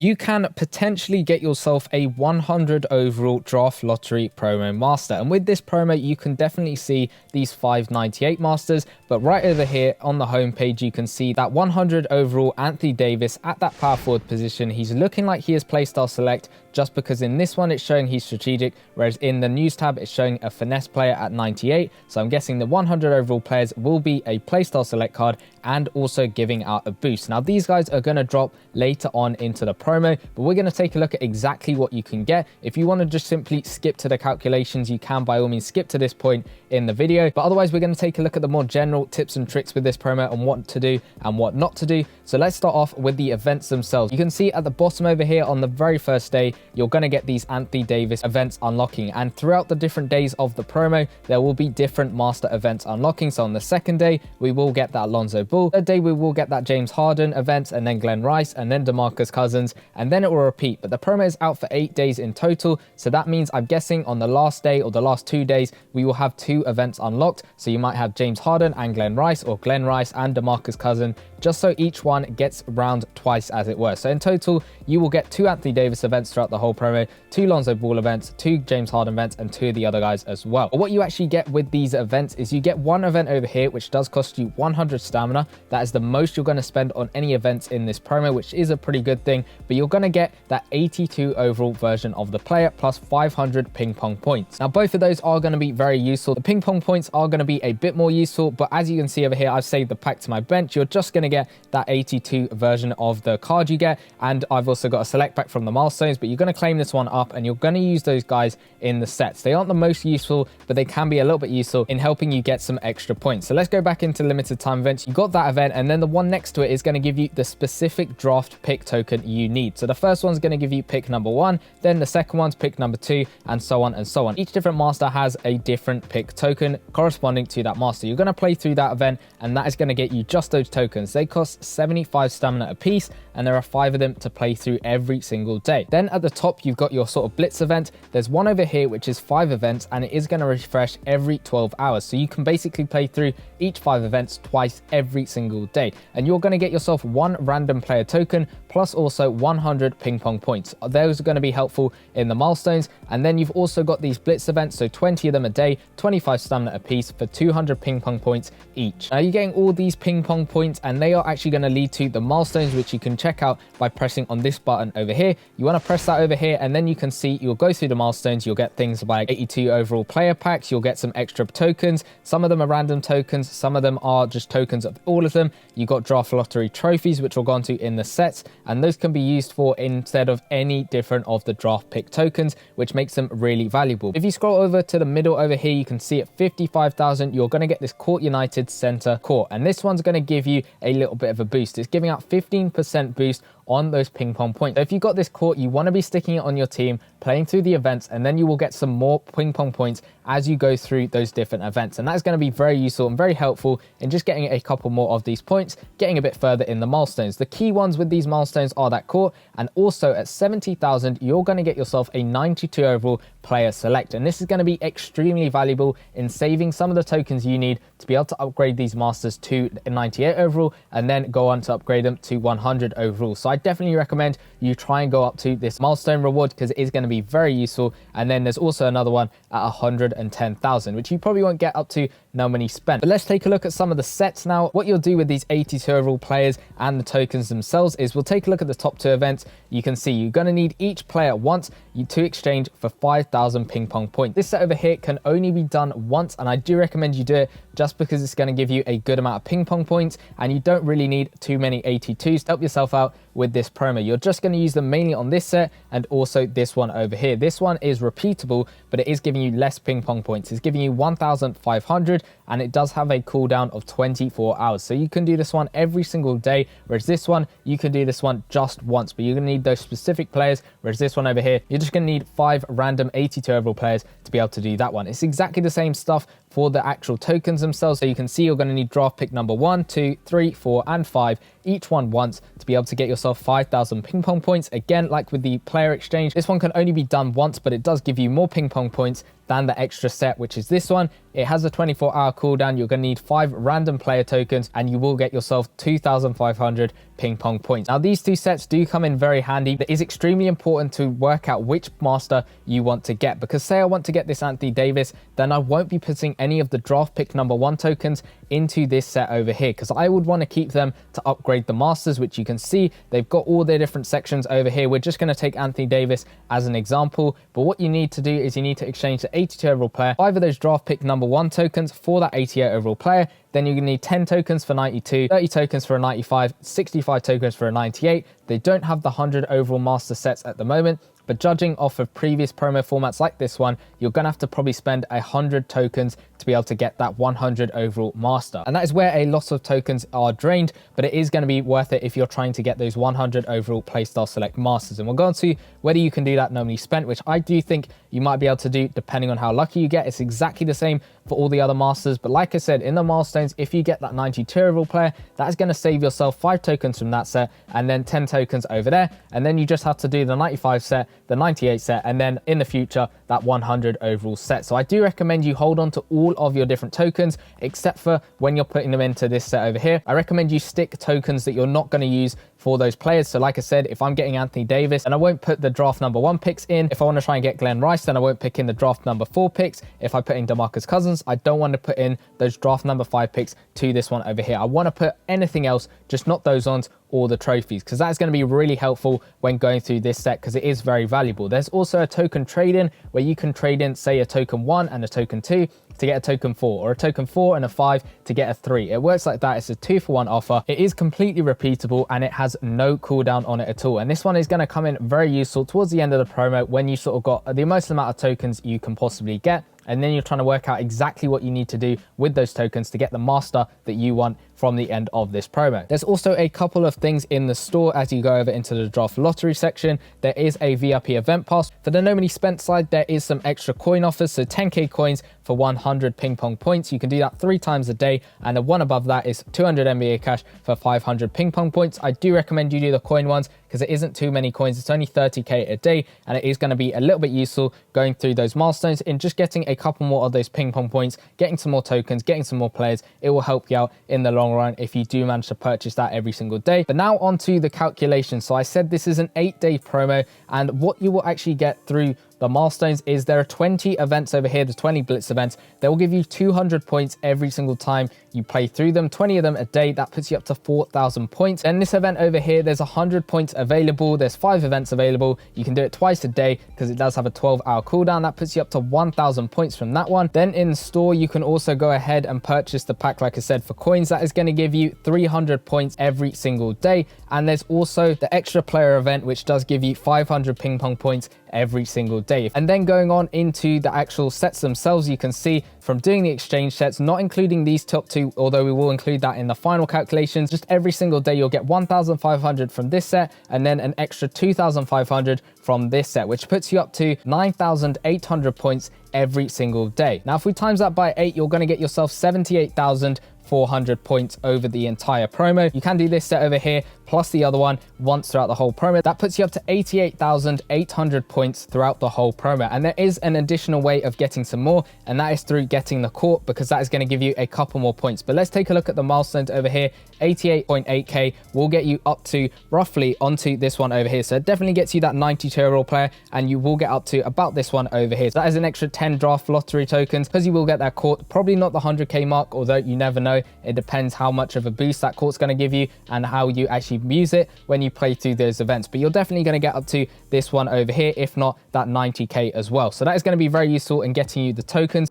you can potentially get yourself a 100 overall draft lottery promo master. And with this promo, you can definitely see these 598 masters, but right over here on the homepage, you can see that 100 overall Anthony Davis at that power forward position. He's looking like he is playstyle select, just because in this one it's showing he's strategic, whereas in the news tab it's showing a finesse player at 98. So I'm guessing the 100 overall players will be a playstyle select card and also giving out a boost. Now these guys are going to drop later on into the promo, but we're going to take a look at exactly what you can get. If you want to just simply skip to the calculations, you can by all means skip to this point in the video, but otherwise we're going to take a look at the more general tips and tricks with this promo and what to do and what not to do. So let's start off with the events themselves. You can see at the bottom over here on the very first day, you're going to get these Anthony Davis events unlocking, and throughout the different days of the promo there will be different master events unlocking. So on the second day we will get that Lonzo Ball, third day we will get that James Harden event, and then Glenn Rice, and then DeMarcus Cousins, and then it will repeat. But the promo is out for 8 days in total, so that means I'm guessing on the last day or the last 2 days we will have 2 events unlocked. So you might have James Harden and Glenn Rice, or Glenn Rice and DeMarcus Cousins, just so each one gets round twice, as it were. So in total you will get 2 Anthony Davis events throughout the whole promo, 2 Lonzo Ball events, 2 James Harden events, and 2 of the other guys as well. But what you actually get with these events is you get one event over here which does cost you 100 stamina. That is the most you're going to spend on any events in this promo, which is a pretty good thing. But you're going to get that 82 overall version of the player plus 500 ping pong points. Now both of those are going to be very useful. The ping pong points are going to be a bit more useful, but as you can see over here, I've saved the pack to my bench. You're just going to get that 82 version of the card you get, and I've also got a select pack from the milestones, but you're going to claim this one up and you're going to use those guys in the sets. They aren't the most useful, but they can be a little bit useful in helping you get some extra points. So let's go back into limited time events. You got that event, and then the one next to it is going to give you the specific draft pick token you need. So the first one's going to give you pick number 1, then the second one's pick number 2, and so on and so on. Each different master has a different pick token corresponding to that master. You're going to play through that event, and that is going to get you just those tokens. They cost 75 stamina a piece, and there are 5 of them to play through every single day. Then at the top you've got your sort of blitz event. There's one over here which is 5 events, and it is going to refresh every 12 hours. So you can basically play through each 5 events twice every single day, and you're going to get yourself 1 random player token plus also 100 ping pong points. Those are going to be helpful in the milestones. And then you've also got these blitz events, so 20 of them a day, 25 stamina a piece for 200 ping pong points each. Now you're getting all these ping pong points, and they are actually going to lead to the milestones, which you can check out by pressing on this button over here. You want to press that over here, and then you can see you'll go through the milestones. You'll get things like 82 overall player packs. You'll get some extra tokens. Some of them are random tokens, some of them are just tokens of all of them. You got draft lottery trophies, which we'll go on to in the sets, and those can be used for instead of any different of the draft pick tokens, which makes them really valuable. If you scroll over to the middle over here, you can see at 55,000 you're going to get this Court United center court, and this one's going to give you a little bit of a boost. It's giving out 15% boost on those ping pong points. So if you've got this court, you want to be sticking it on your team, playing through the events, and then you will get some more ping pong points as you go through those different events. And that's going to be very useful and very helpful in just getting a couple more of these points, getting a bit further in the milestones. The key ones with these milestones are that court, and also at 70,000 you're going to get yourself a 92 overall player select, and this is going to be extremely valuable in saving some of the tokens you need to be able to upgrade these masters to 98 overall and then go on to upgrade them to 100 overall. So I definitely recommend you try and go up to this milestone reward, because it is going to be very useful. And then there's also another one at 110,000, which you probably won't get up to no money spent. But let's take a look at some of the sets now. What you'll do with these 82 overall players and the tokens themselves is we'll take a look at the top 2 events. You can see you're going to need each player once to exchange for 5,000 ping pong points. This set over here can only be done once, and I do recommend you do it just because it's going to give you a good amount of ping pong points, and you don't really need too many 82s to help yourself out with this promo. You're just going to use them mainly on this set and also this one over here. This one is repeatable, but it is giving you less ping pong points. It's giving you 1,500, and it does have a cooldown of 24 hours. So you can do this one every single day, whereas this one, you can do this one just once, but you're going to need those specific players, whereas this one over here, you're just going to need 5 random 82 overall players to be able to do that one. It's exactly the same stuff for the actual tokens themselves. So you can see you're going to need draft pick number 1, 2, 3, 4, and 5, each one once, to be able to get yourself 5,000 ping pong points. Again, like with the player exchange, this one can only be done once, but it does give you more ping pong points than the extra set, which is this one. It has a 24-hour cooldown. You're going to need 5 random player tokens, and you will get yourself 2,500 ping pong points. Now, these two sets do come in very handy. It is extremely important to work out which master you want to get, because say I want to get this Anthony Davis, then I won't be putting any of the draft pick number 1 tokens into this set over here, because I would want to keep them to upgrade the masters, which you can see they've got all their different sections over here. We're just going to take Anthony Davis as an example, but what you need to do is you need to exchange the 82 overall player, 5 of those draft pick number 1 tokens for that 88 overall player. Then you're going to need 10 tokens for 92, 30 tokens for a 95, 65 tokens for a 98. They don't have the 100 overall master sets at the moment, but judging off of previous promo formats like this one, you're going to have to probably spend 100 tokens to be able to get that 100 overall master. And that is where a lot of tokens are drained, but it is going to be worth it if you're trying to get those 100 overall playstyle select masters. And we'll go on to whether you can do that normally spent, which I do think you might be able to do depending on how lucky you get. It's exactly the same for all the other masters, but like I said, in the milestones, if you get that 92 overall player, that is going to save yourself 5 tokens from that set, and then 10 tokens over there, and then you just have to do the 95 set, the 98 set, and then in the future that 100 overall set. So I do recommend you hold on to all of your different tokens, except for when you're putting them into this set over here. I recommend you stick tokens that you're not going to use for those players. So like I said, if I'm getting Anthony Davis, and I won't put the draft number 1 picks in. If I want to try and get Glenn Rice, then I won't pick in the draft number 4 picks. If I put in DeMarcus Cousins, I don't want to put in those draft number 5 picks to this one over here. I want to put anything else, just not those ones or the trophies, because that's going to be really helpful when going through this set, because it is very valuable. There's also a token trade-in where you can trade in, say, a token 1 and a token 2 to get a token 4, or a token 4 and a 5 to get a 3. It works like that. It's a 2-for-1 offer. It is completely repeatable, and it has no cooldown on it at all. And this one is going to come in very useful towards the end of the promo when you sort of got the most amount of tokens you can possibly get. And then you're trying to work out exactly what you need to do with those tokens to get the master that you want from the end of this promo. There's also a couple of things in the store as you go over into the draft lottery section. There is a VIP event pass. For the normally spent side, there is some extra coin offers. So 10k coins for 100 ping pong points. You can do that 3 times a day. And the one above that is 200 NBA cash for 500 ping pong points. I do recommend you do the coin ones because it isn't too many coins. It's only 30k a day, and it is going to be a little bit useful going through those milestones in just getting a couple more of those ping pong points, getting some more tokens, getting some more players. It will help you out in the long run if you do manage to purchase that every single day. But now onto the calculation. So I said this is an 8-day promo, and what you will actually get through the milestones is there are 20 events over here, the 20 blitz events. They will give you 200 points every single time you play through them, 20 of them a day. That puts you up to 4,000 points. And this event over here, there's 100 points available. There's 5 events available. You can do it twice a day because it does have a 12-hour cooldown. That puts you up to 1,000 points from that one. Then in store, you can also go ahead and purchase the pack, like I said, for coins. That is going to give you 300 points every single day. And there's also the extra player event, which does give you 500 ping pong points every single day. And then going on into the actual sets themselves, you can see from doing the exchange sets, not including these top 2, although we will include that in the final calculations, just every single day you'll get 1,500 from this set, and then an extra 2,500 from this set, which puts you up to 9,800 points every single day. Now, if we times that by 8, you're going to get yourself 78,400 points over the entire promo. You can do this set over here plus the other one once throughout the whole promo. That puts you up to 88,800 points throughout the whole promo. And there is an additional way of getting some more, and that is through getting the court, because that is going to give you a couple more points. But let's take a look at the milestones over here. 88.8k will get you up to roughly onto this one over here. So it definitely gets you that 92 overall player, and you will get up to about this one over here. So that is an extra 10 draft lottery tokens, because you will get that court. Probably not the 100k mark, although you never know. It depends how much of a boost that court's going to give you and how you actually use it when you play through those events. But you're definitely going to get up to this one over here, if not that 90k as well. So that is going to be very useful in getting you the tokens.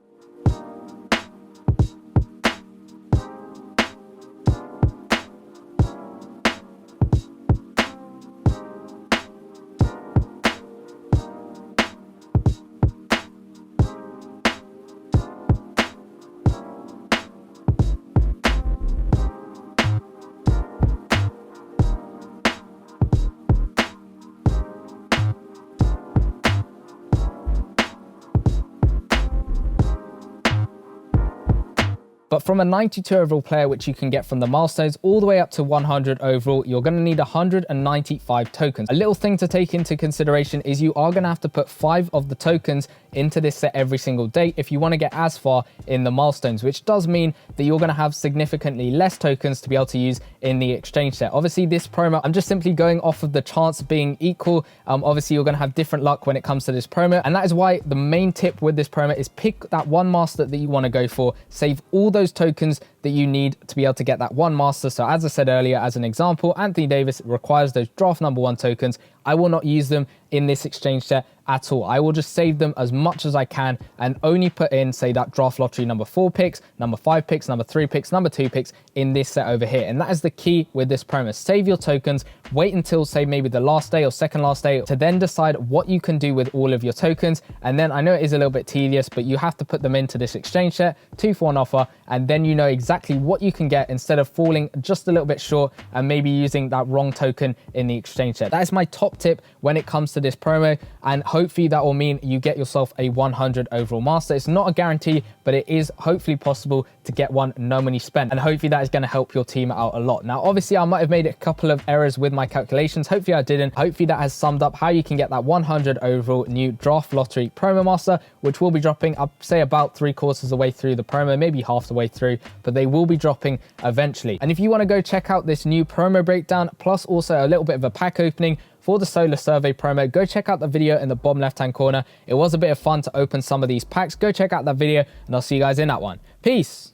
But from a 92 overall player, which you can get from the milestones, all the way up to 100 overall, you're going to need 195 tokens. A little thing to take into consideration is you are going to have to put 5 of the tokens into this set every single day if you want to get as far in the milestones, which does mean that you're going to have significantly less tokens to be able to use in the exchange set. Obviously, this promo, I'm just simply going off of the chance being equal. Obviously, you're going to have different luck when it comes to this promo, and that is why the main tip with this promo is pick that one master that you want to go for, save all those tokens that you need to be able to get that one master. So as I said earlier, as an example, Anthony Davis requires those draft number 1 tokens. I will not use them in this exchange set at all. I will just save them as much as I can and only put in, say, that draft lottery number 4 picks, number 5 picks, number 3 picks, number 2 picks in this set over here. And that is the key with this promo. Save your tokens, wait until, say, maybe the last day or second last day to then decide what you can do with all of your tokens. And then I know it is a little bit tedious, but you have to put them into this exchange set, 2 for 1 offer, and then you know exactly what you can get instead of falling just a little bit short and maybe using that wrong token in the exchange set. That is my top tip when it comes to this promo, and hopefully that will mean you get yourself a 100 overall master. It's not a guarantee, but it is hopefully possible to get one no money spent, and hopefully that is going to help your team out a lot. Now obviously I might have made a couple of errors with my calculations, hopefully I didn't. Hopefully that has summed up how you can get that 100 overall new draft lottery promo master, which will be dropping, I'd say, about 3/4 of the way through the promo, maybe half the way through, but they will be dropping eventually. And if you want to go check out this new promo breakdown, plus also a little bit of a pack opening for the solar survey promo, go check out the video in the bottom left hand corner. It was a bit of fun to open some of these packs. Go check out that video and I'll see you guys in that one. Peace.